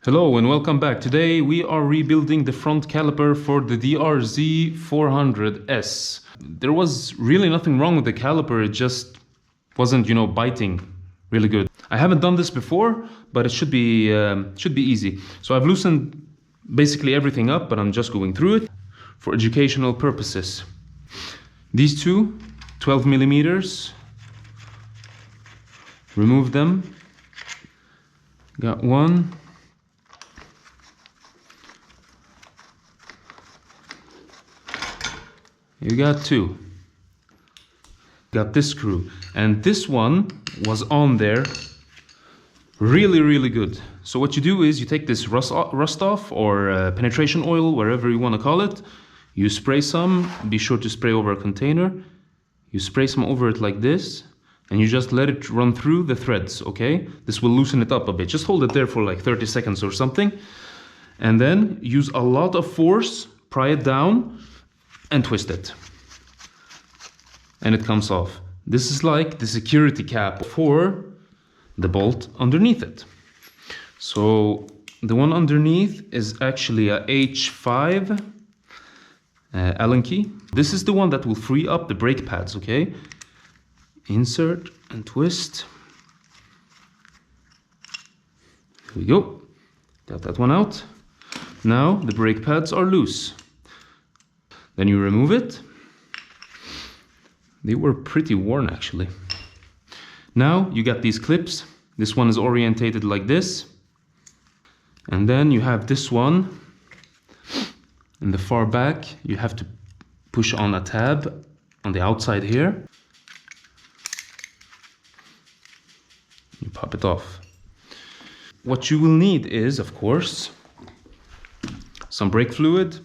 Hello and welcome back. Today we are rebuilding the front caliper for the DRZ400S. There was really nothing wrong with the caliper, it just wasn't, biting really good. I haven't done this before, but it should be easy. So I've loosened basically everything up, but I'm just going through it for educational purposes. These two, 12 millimeters, remove them. Got one. You got two. Got this screw. And this one was on there really good. So what you do is you take this rust off or penetration oil, wherever you want to call it. You spray some, be sure to spray over a container. You spray some over it like this, and you just let it run through the threads, okay? This will loosen it up a bit. Just hold it there for like 30 seconds or something. And then use a lot of force, pry it down, and twist it. And it comes off. This is like the security cap for the bolt underneath it. So the one underneath is actually a H5 Allen key. This is the one that will free up the brake pads, okay? Insert and twist. Here we go. Got that one out. Now the brake pads are loose. Then you remove it. They were pretty worn actually. Now you got these clips. This one is orientated like this. And then you have this one. In the far back, you have to push on a tab on the outside here. You pop it off. What you will need is, of course, some brake fluid,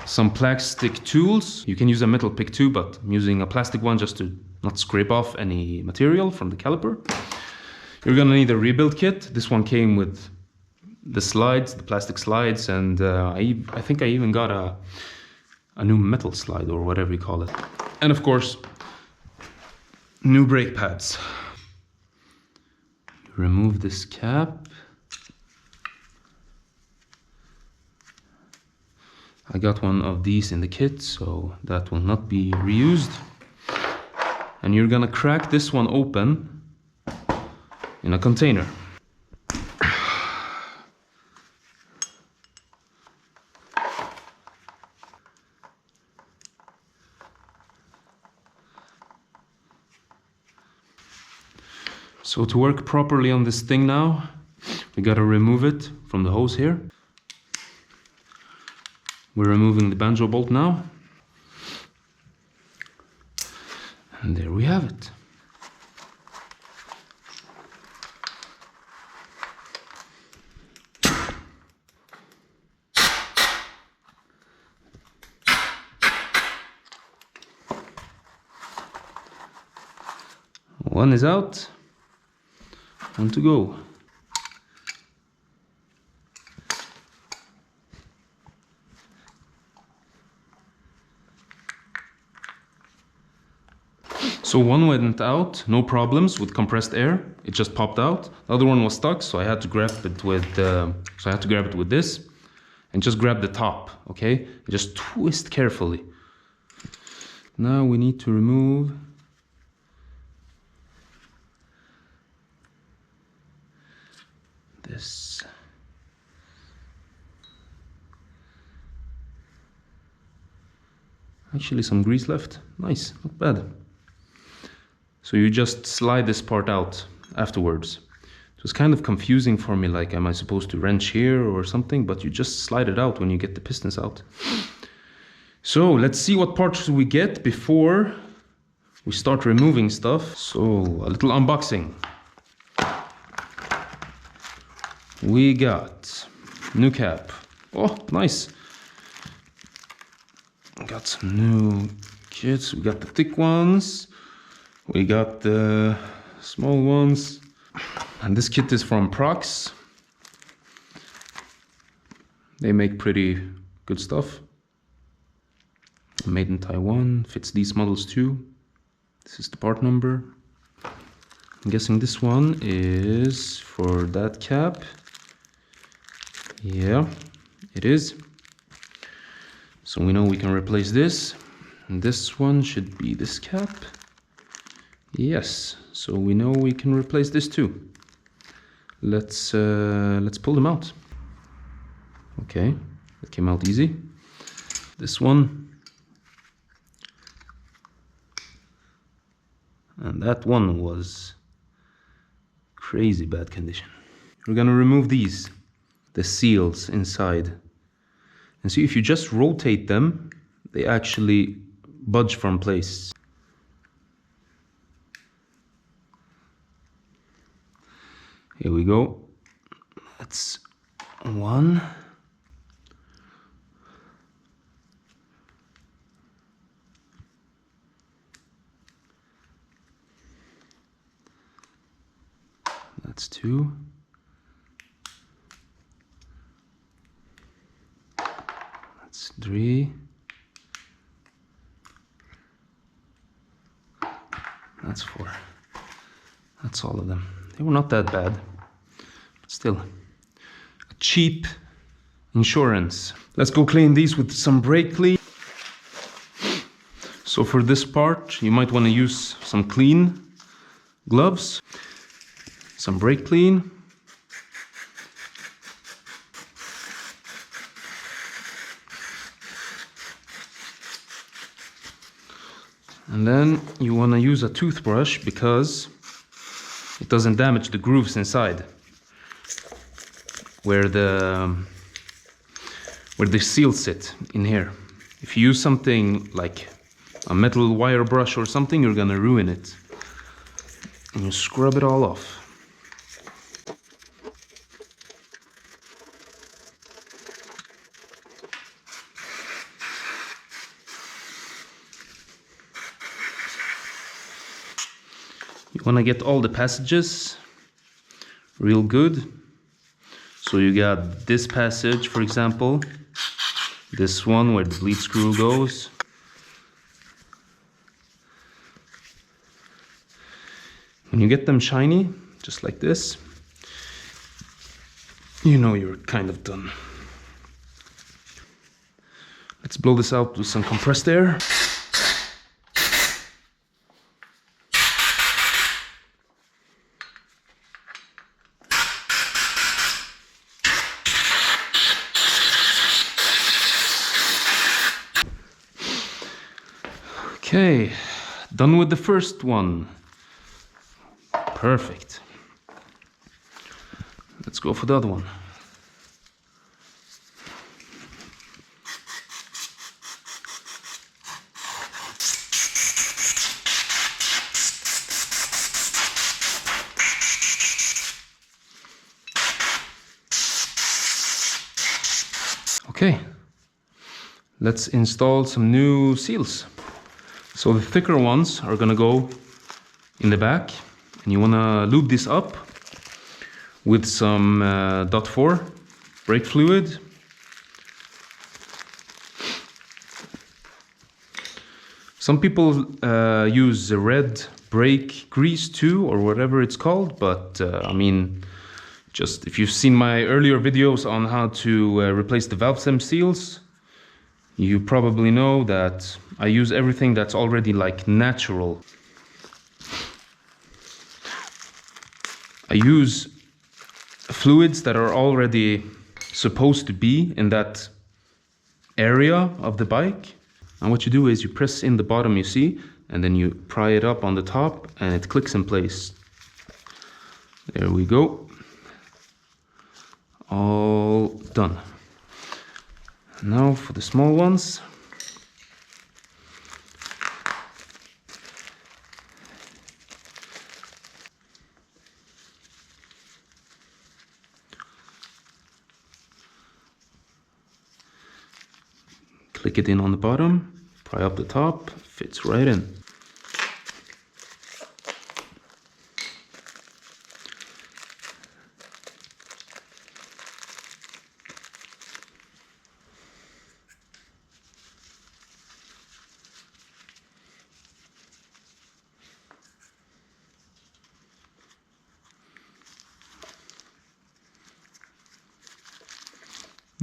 some plastic tools. You can use a metal pick too, but I'm using a plastic one just to not scrape off any material from the caliper. You're gonna need a rebuild kit. This one came with the slides, the plastic slides, and I think I even got a new metal slide or whatever you call it. And of course, new brake pads. Remove this cap. I got one of these in the kit, so that will not be reused. And you're gonna crack this one open in a container. So to work properly on this thing now, we gotta remove it from the hose here. We're removing the banjo bolt now. And there we have it. One is out, one to go. So one went out, no problems with compressed air. It just popped out. The other one was stuck, so I had to grab it with this, and just grab the top, okay? Just twist carefully. Now we need to remove this. Actually, some grease left. Nice, not bad. So you just slide this part out afterwards. It was kind of confusing for me, like am I supposed to wrench here or something, but you just slide it out when you get the pistons out. So let's see what parts we get before we start removing stuff. So a little unboxing. We got new cap. Oh, nice. Got some new kits. We got the thick ones. We got the small ones. And this kit is from Prox. They make pretty good stuff. Made in Taiwan. Fits these models too. This is the part number. I'm guessing this one is for that cap. Yeah, it is. So we know we can replace this. And this one should be this cap. Yes, so we know we can replace this too. Let's pull them out. Okay, that came out easy. This one. And that one was crazy bad condition. We're gonna remove these, the seals inside. And see, if you just rotate them, they actually budge from place. Here we go. That's one. That's two. That's three. That's four. That's all of them. They were not that bad, but still. A cheap insurance. Let's go clean these with some brake clean. So for this part, you might want to use some clean gloves, some brake clean. And then you want to use a toothbrush because it doesn't damage the grooves inside where the seals sit in here. If you use something like a metal wire brush or something, you're gonna ruin it. And you scrub it all off. You want to get all the passages real good. So you got this passage, for example, this one where the bleed screw goes. When you get them shiny, just like this, you know you're kind of done. Let's blow this out with some compressed air. Okay, done with the first one. Perfect. Let's go for the other one. Okay, let's install some new seals. So the thicker ones are gonna go in the back, and you wanna lube this up with some .4 brake fluid. Some people use the red brake grease too, or whatever it's called, but I mean, just if you've seen my earlier videos on how to replace the valve stem seals, you probably know that I use everything that's already like natural. I use fluids that are already supposed to be in that area of the bike. And what you do is you press in the bottom, you see, and then you pry it up on the top and it clicks in place. There we go. All done. Now for the small ones. Click it in on the bottom, pry up the top, fits right in.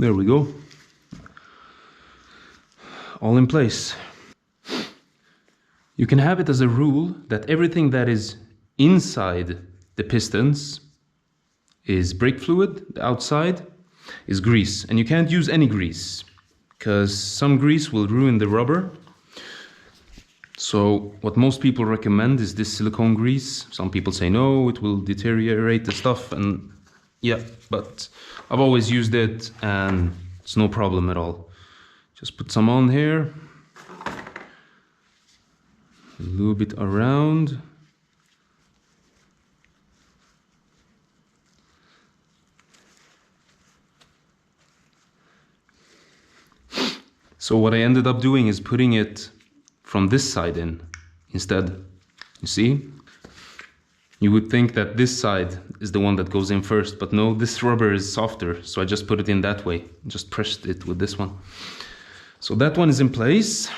There we go. All in place. You can have it as a rule that everything that is inside the pistons is brake fluid, the outside is grease. And you can't use any grease because some grease will ruin the rubber. So what most people recommend is this silicone grease. Some people say no, it will deteriorate the stuff, and yeah, but I've always used it and it's no problem at all. Just put some on here. Lube it around. So what I ended up doing is putting it from this side in instead. You see? You would think that this side is the one that goes in first, but no, this rubber is softer, so I just put it in that way. Just pressed it with this one. So that one is in place.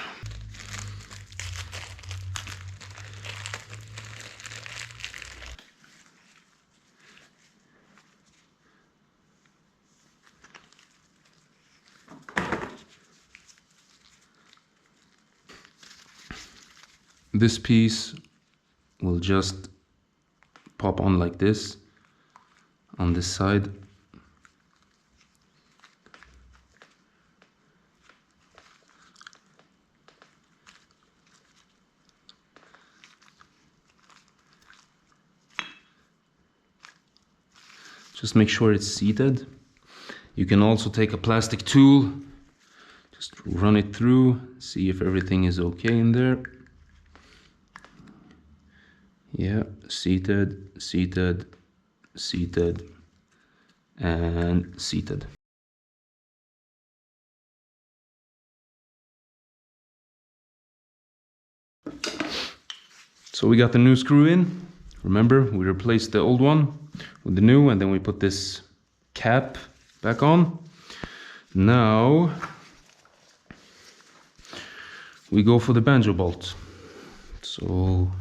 This piece will just pop on like this on this side. Just make sure it's seated. You can also take a plastic tool, just run it through, see if everything is okay in there. Yeah, seated, seated, seated, and seated. So we got the new screw in. Remember, we replaced the old one with the new, and then we put this cap back on. Now we go for the banjo bolt. So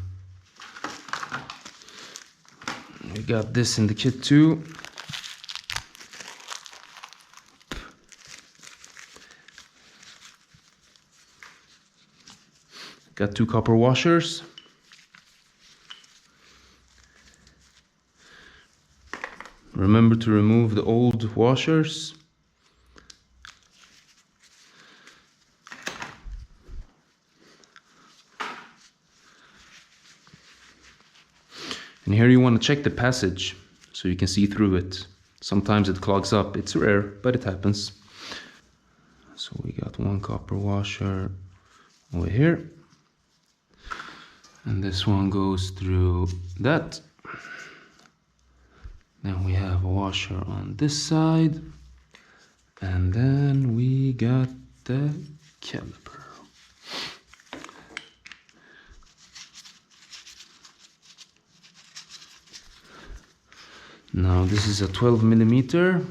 we got this in the kit too. Got 2 copper washers. Remember to remove the old washers. And here you want to check the passage so you can see through it. Sometimes it clogs up. It's rare, but it happens. So we got 1 copper washer over here. And this one goes through that. Then we have a washer on this side. And then we got the caliper. Now this is a 12 millimeter.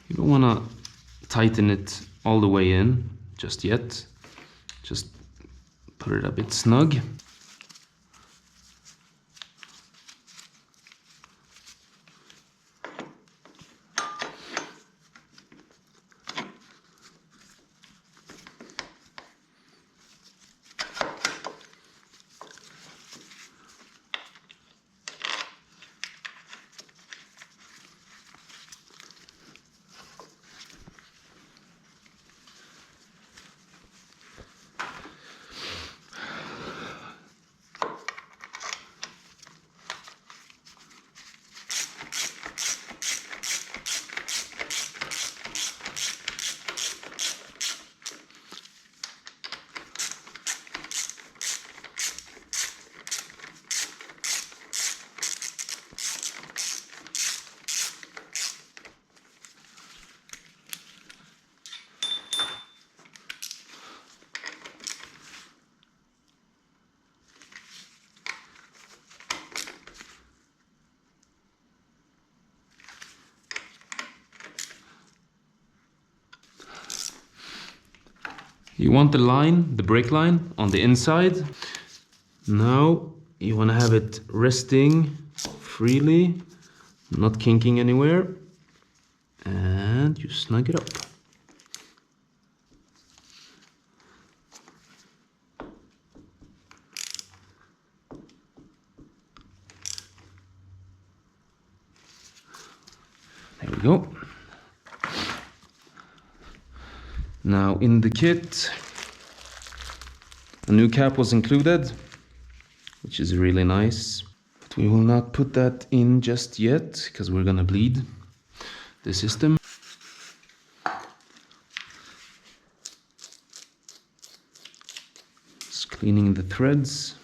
You don't want to tighten it all the way in just yet. Just put it a bit snug. You want the line, the brake line, on the inside. Now you want to have it resting freely, not kinking anywhere, and you snug it up. There we go. Now in the kit, a new cap was included, which is really nice. But we will not put that in just yet, because we're gonna bleed the system. Just cleaning the threads.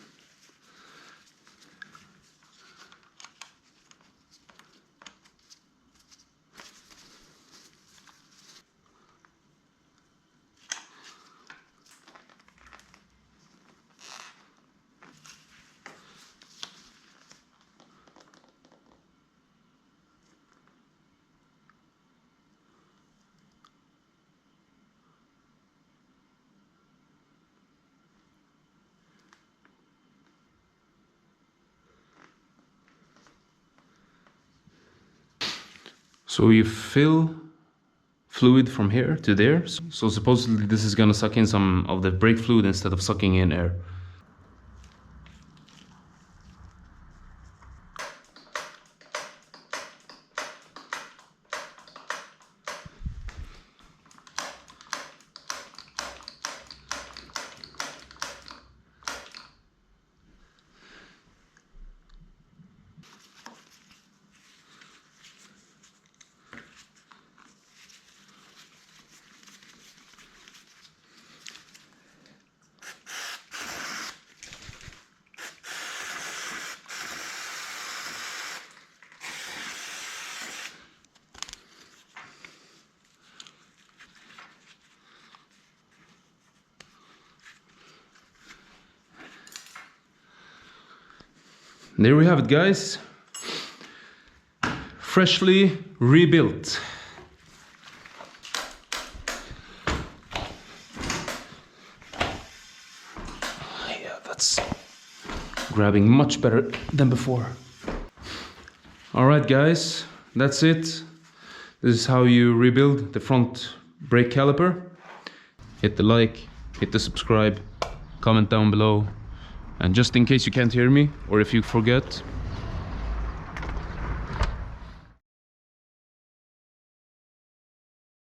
So you fill fluid from here to there. So supposedly this is gonna suck in some of the brake fluid instead of sucking in air. There we have it, guys. Freshly rebuilt. Yeah, that's grabbing much better than before. All right, guys, that's it. This is how you rebuild the front brake caliper. Hit the like, hit the subscribe, comment down below. And just in case you can't hear me, or if you forget,